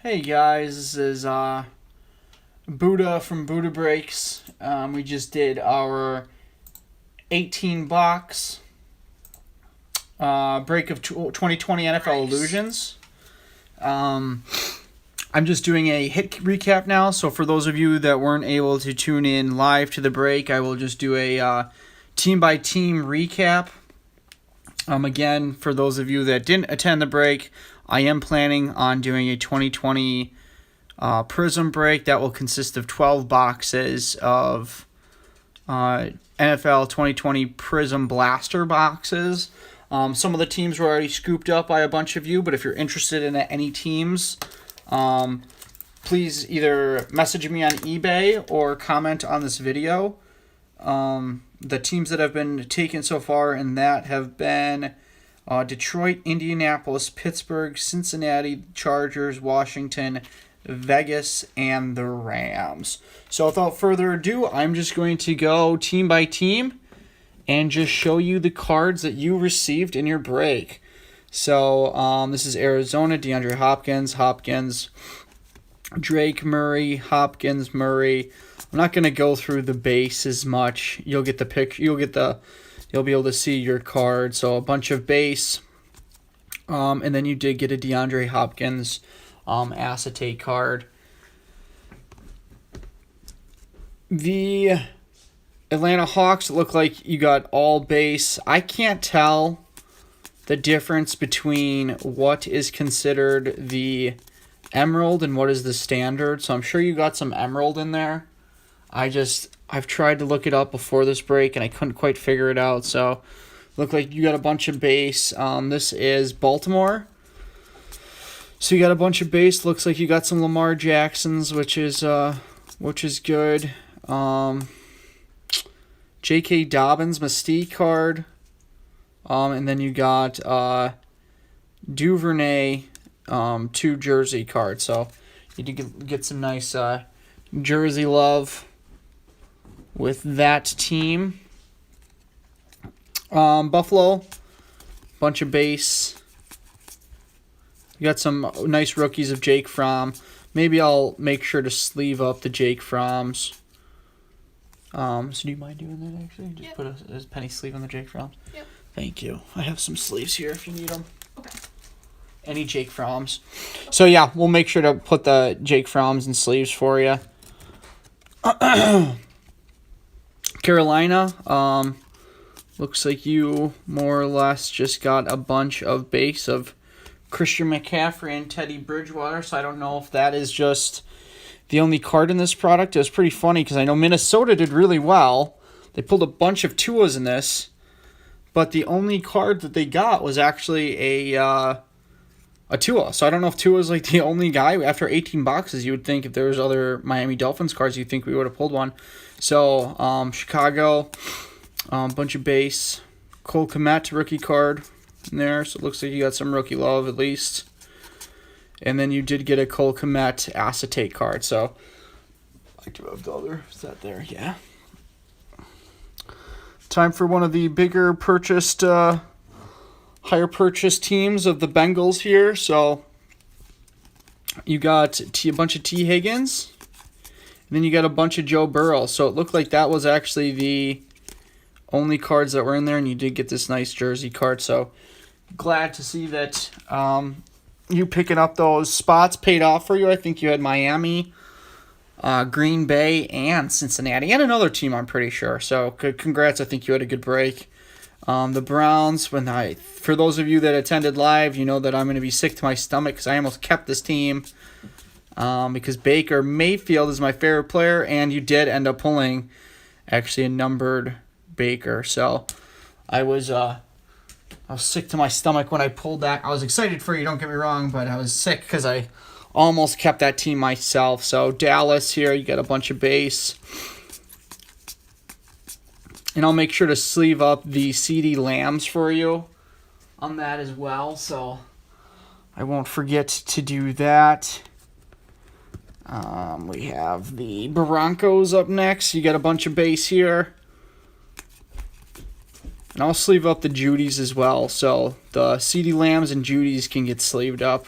Hey guys, this is Buddha from Buddha Breaks. We just did our 18 box break of 2020 NFL Illusions. I'm just doing a hit recap now, so for those of you that weren't able to tune in live to the break, I will just do a team by team recap. Again, for those of you that didn't attend the break, I am planning on doing a 2020 Prism break that will consist of 12 boxes of NFL 2020 Prism Blaster boxes. Some of the teams were already scooped up by a bunch of you, but if you're interested in any teams, please either message me on eBay or comment on this video. The teams that have been taken so far in that have been Detroit, Indianapolis, Pittsburgh, Cincinnati, Chargers, Washington, Vegas, and the Rams. So without further ado, I'm just going to go team by team and just show you the cards that you received in your break. So this is Arizona, DeAndre Hopkins, Drake Murray, Hopkins, Murray. I'm not going to go through the base as much. You'll get the picture. You'll be able to see your card. So a bunch of base. And then you did get a DeAndre Hopkins acetate card. The Atlanta Hawks look like you got all base. I can't tell the difference between what is considered the emerald and what is the standard. So I'm sure you got some emerald in there. I've tried to look it up before this break and I couldn't quite figure it out. So look like you got a bunch of base. This is Baltimore. So you got a bunch of base. Looks like you got some Lamar Jacksons, which is good. J.K. Dobbins Mystique card. And then you got Duvernay 2 jersey cards. So you did get some nice jersey love with that team. Buffalo, bunch of base. You got some nice rookies of Jake Fromm. Maybe I'll make sure to sleeve up the Jake Fromms. So do you mind doing that actually? Just put a penny sleeve on the Jake Fromms. Yep. Thank you. I have some sleeves here if you need them. Okay. Any Jake Fromms. So yeah, we'll make sure to put the Jake Fromms in sleeves for you. Carolina, looks like you more or less just got a bunch of base of Christian McCaffrey and Teddy Bridgewater, so I don't know if that is just the only card in this product. It was pretty funny because I know Minnesota did really well. They pulled a bunch of Tuas in this, but the only card that they got was actually a Tua. So I don't know if Tua's like the only guy. After 18 boxes, you would think if there was other Miami Dolphins cards, you'd think we would have pulled one. So Chicago, bunch of base. Cole Kmet, rookie card in there. So it looks like you got some rookie love at least. And then you did get a Cole Kmet acetate card. So I do have the other. Is that there? Yeah. Time for one of the bigger purchased, higher purchase teams of the Bengals here. So you got a bunch of T. Higgins. And then you got a bunch of Joe Burrow. So it looked like that was actually the only cards that were in there. And you did get this nice jersey card. So glad to see that you picking up those spots paid off for you. I think you had Miami, Green Bay, and Cincinnati. And another team, I'm pretty sure. So congrats. I think you had a good break. The Browns, for those of you that attended live, you know that I'm going to be sick to my stomach because I almost kept this team because Baker Mayfield is my favorite player, and you did end up pulling actually a numbered Baker. So I was sick to my stomach when I pulled that. I was excited for you, don't get me wrong, but I was sick because I almost kept that team myself. So Dallas here, you got a bunch of base. And I'll make sure to sleeve up the CeeDee Lambs for you on that as well. So I won't forget to do that. We have the Broncos up next. You got a bunch of base here. And I'll sleeve up the Judys as well. So the CeeDee Lambs and Judys can get sleeved up.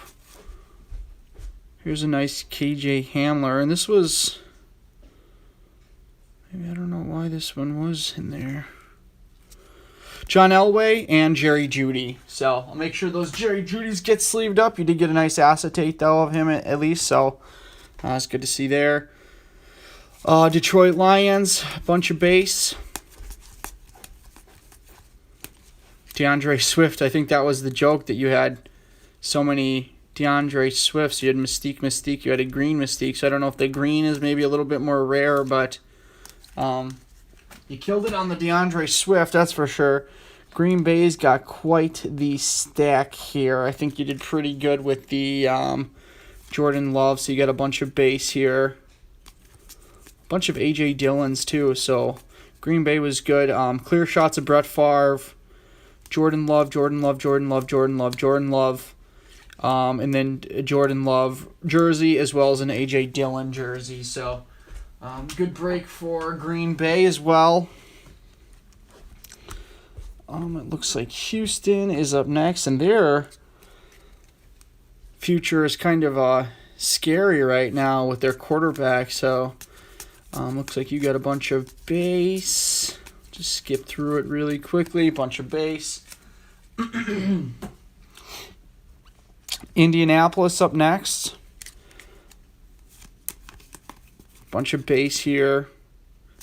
Here's a nice KJ Hamler, and this was, maybe I don't know why this one was in there. John Elway and Jerry Jeudy. So I'll make sure those Jerry Judys get sleeved up. You did get a nice acetate though of him at least, so it's good to see there. Detroit Lions, bunch of base. DeAndre Swift, I think that was the joke that you had so many DeAndre Swifts. You had Mystique, you had a green Mystique, so I don't know if the green is maybe a little bit more rare, but you killed it on the DeAndre Swift, that's for sure. Green Bay's got quite the stack here. I think you did pretty good with the Jordan Love, so you got a bunch of base here. A bunch of A.J. Dillons, too, so Green Bay was good. Clear shots of Brett Favre, Jordan Love, and then a Jordan Love jersey as well as an A.J. Dillon jersey, so good break for Green Bay as well. It looks like Houston is up next, and their future is kind of scary right now with their quarterback. So looks like you got a bunch of base. Just skip through it really quickly. Bunch of base. Indianapolis up next. Bunch of base here.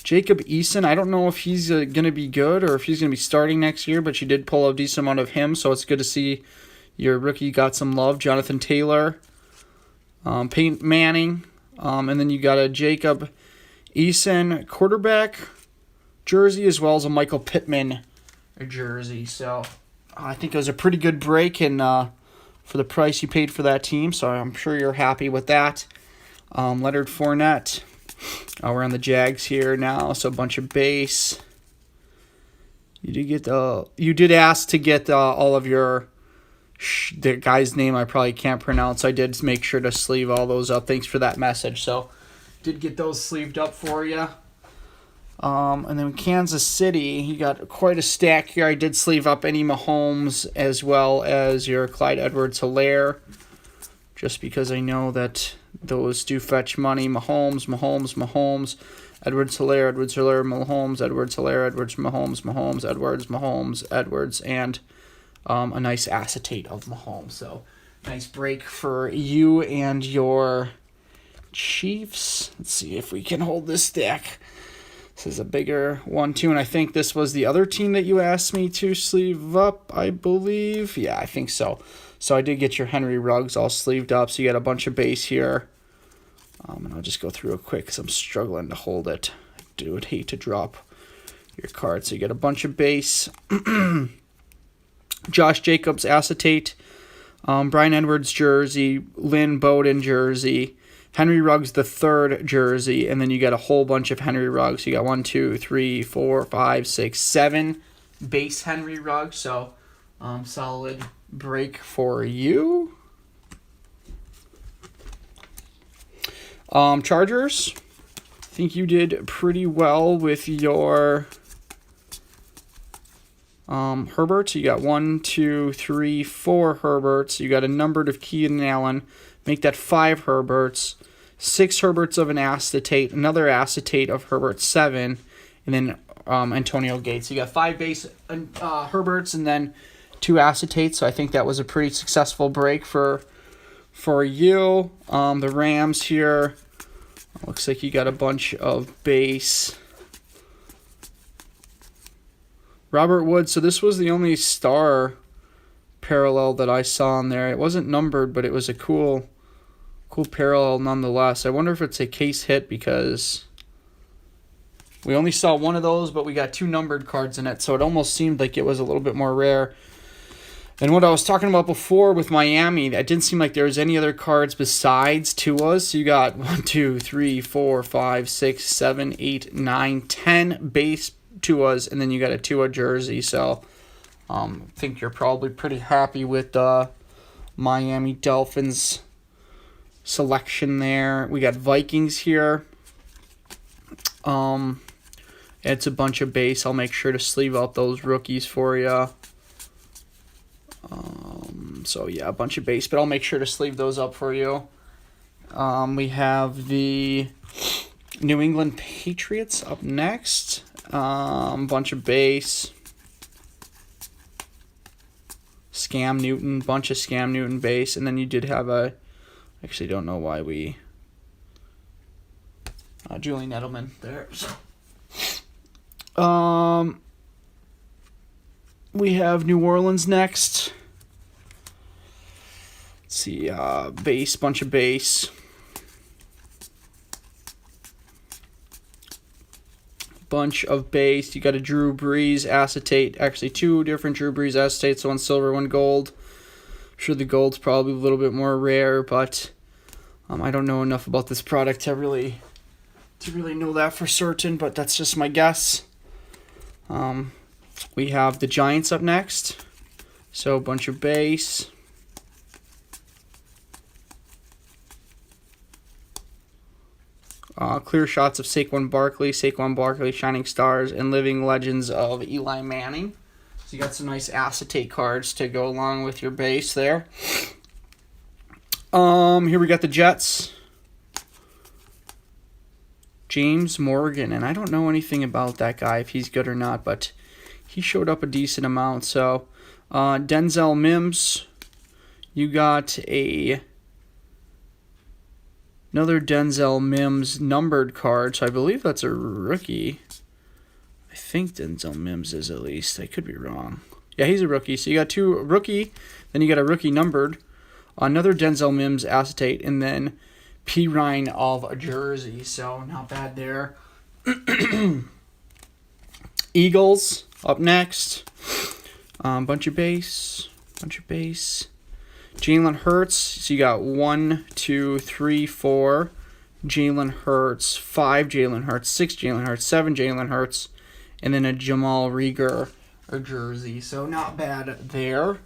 Jacob Eason, I don't know if he's going to be good or if he's going to be starting next year, but you did pull a decent amount of him, so it's good to see your rookie got some love. Jonathan Taylor, Peyton Manning, and then you got a Jacob Eason quarterback jersey as well as a Michael Pittman jersey. So I think it was a pretty good break and for the price you paid for that team, so I'm sure you're happy with that. Leonard Fournette. We're on the Jags here now, so a bunch of base. You did ask to get all of your the guy's name I probably can't pronounce. I did make sure to sleeve all those up. Thanks for that message. So did get those sleeved up for you. And then Kansas City, you got quite a stack here. I did sleeve up any Mahomes as well as your Clyde Edwards-Helaire, just because I know that those do fetch money. Mahomes, Edwards-Helaire, Mahomes, Edwards, and a nice acetate of Mahomes. So nice break for you and your Chiefs. Let's see if we can hold this stack. This is a bigger one, too, and I think this was the other team that you asked me to sleeve up, I believe. Yeah, I think so. So I did get your Henry Ruggs all sleeved up, so you got a bunch of base here. And I'll just go through it quick because I'm struggling to hold it. I would hate to drop your card. So you get a bunch of base. Josh Jacobs acetate. Brian Edwards jersey. Lynn Bowden jersey. Henry Ruggs the third jersey. And then you got a whole bunch of Henry Ruggs. You got 1, 2, 3, 4, 5, 6, 7 base Henry Ruggs. So solid break for you. Chargers, I think you did pretty well with your Herberts. You got 1, 2, 3, 4 Herberts. You got a numbered of Keenan Allen. Make that 5 Herberts. 6 Herberts of an acetate. Another acetate of Herbert 7. And then Antonio Gates. You got 5 base Herberts and then 2 acetates. So I think that was a pretty successful break for you. The Rams here. Looks like you got a bunch of base. Robert Woods. So this was the only star parallel that I saw in there. It wasn't numbered, but it was a cool parallel nonetheless. I wonder if it's a case hit because we only saw one of those, but we got 2 numbered cards in it, so it almost seemed like it was a little bit more rare. And what I was talking about before with Miami, it didn't seem like there was any other cards besides Tua's. So you got 1, 2, 3, 4, 5, 6, 7, 8, 9, 10 base Tua's, and then you got a Tua jersey. So I think you're probably pretty happy with the Miami Dolphins selection there. We got Vikings here. It's a bunch of base. I'll make sure to sleeve out those rookies for you. So yeah, a bunch of base, but I'll make sure to sleeve those up for you. We have the New England Patriots up next. Bunch of base. Scam Newton, bunch of Scam Newton base, and then you did have a, actually don't know why we, Julian Edelman there. So. We have New Orleans next. Let's see, base, bunch of base. Bunch of base. You got a Drew Brees acetate. Actually, two different Drew Brees acetates. One silver, one gold. I'm sure the gold's probably a little bit more rare, but I don't know enough about this product to really know that for certain. But that's just my guess. We have the Giants up next. So a bunch of base. Clear shots of Saquon Barkley, Shining Stars, and Living Legends of Eli Manning. So you got some nice acetate cards to go along with your base there. Here we got the Jets. James Morgan, and I don't know anything about that guy, if he's good or not, but he showed up a decent amount. So Denzel Mims, you got another Denzel Mims numbered card, so I believe that's a rookie. I think Denzel Mims is, at least. I could be wrong. Yeah, he's a rookie. So you got two rookie, then you got a rookie numbered, another Denzel Mims acetate, and then P. Ryan of a jersey. So not bad there. Eagles up next. Bunch of base. Jalen Hurts. So you got 1, 2, 3, 4 Jalen Hurts, 5 Jalen Hurts, 6 Jalen Hurts, 7 Jalen Hurts, and then a Jamal Reagor or jersey. So not bad there.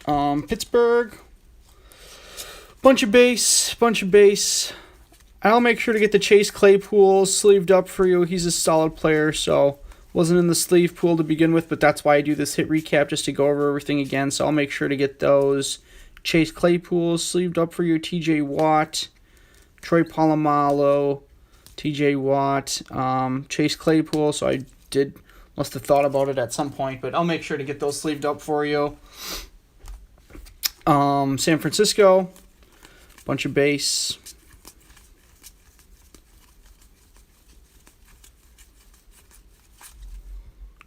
Pittsburgh. Bunch of base. I'll make sure to get the Chase Claypool sleeved up for you. He's a solid player, so wasn't in the sleeve pool to begin with, but that's why I do this hit recap, just to go over everything again. So I'll make sure to get those Chase Claypool sleeved up for you. TJ Watt, Troy Polamalu, TJ Watt, Chase Claypool. So I must have thought about it at some point, but I'll make sure to get those sleeved up for you. San Francisco, bunch of base.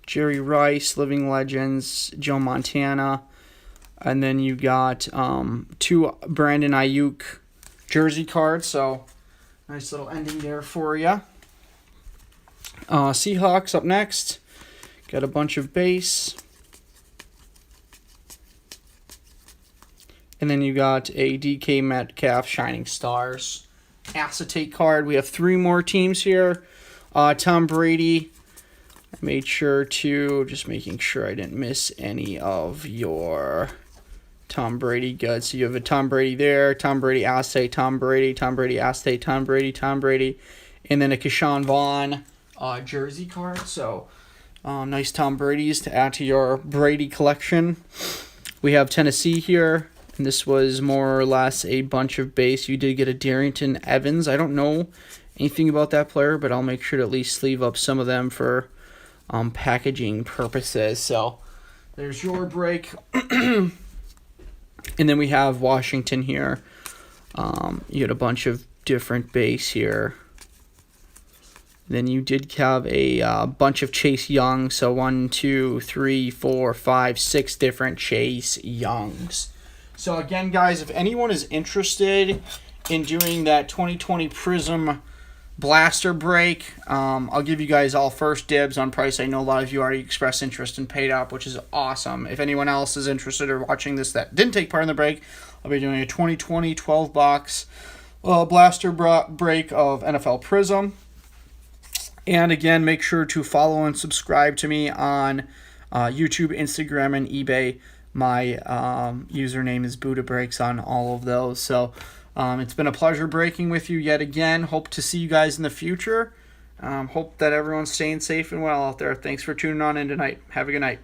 Jerry Rice, Living Legends, Joe Montana. And then you got 2 Brandon Ayuk jersey cards. So nice little ending there for you. Seahawks up next. Got a bunch of base. And then you got a DK Metcalf Shining Stars acetate card. We have 3 more teams here. Tom Brady. I made sure to, just making sure I didn't miss any of your Tom Brady goods. So you have a Tom Brady there, Tom Brady acetate, Tom Brady acetate, Tom Brady, and then a Keyshawn Vaughn jersey card. So nice Tom Brady's to add to your Brady collection. We have Tennessee here, and this was more or less a bunch of base. You did get a Darrington Evans. I don't know anything about that player, but I'll make sure to at least sleeve up some of them for packaging purposes. So there's your break. And then we have Washington here. You had a bunch of different base here. Then you did have a bunch of Chase Young. So 1, 2, 3, 4, 5, 6 different Chase Youngs. So again, guys, if anyone is interested in doing that 2020 Prism Blaster break, I'll give you guys all first dibs on price. I know a lot of you already expressed interest and paid up, which is awesome. If anyone else is interested or watching this that didn't take part in the break, I'll be doing a 2020 12-box blaster break of NFL Prism. And again, make sure to follow and subscribe to me on YouTube, Instagram, and eBay. My username is Buddha Breaks on all of those. So it's been a pleasure breaking with you yet again. Hope to see you guys in the future. Hope that everyone's staying safe and well out there. Thanks for tuning on in tonight. Have a good night.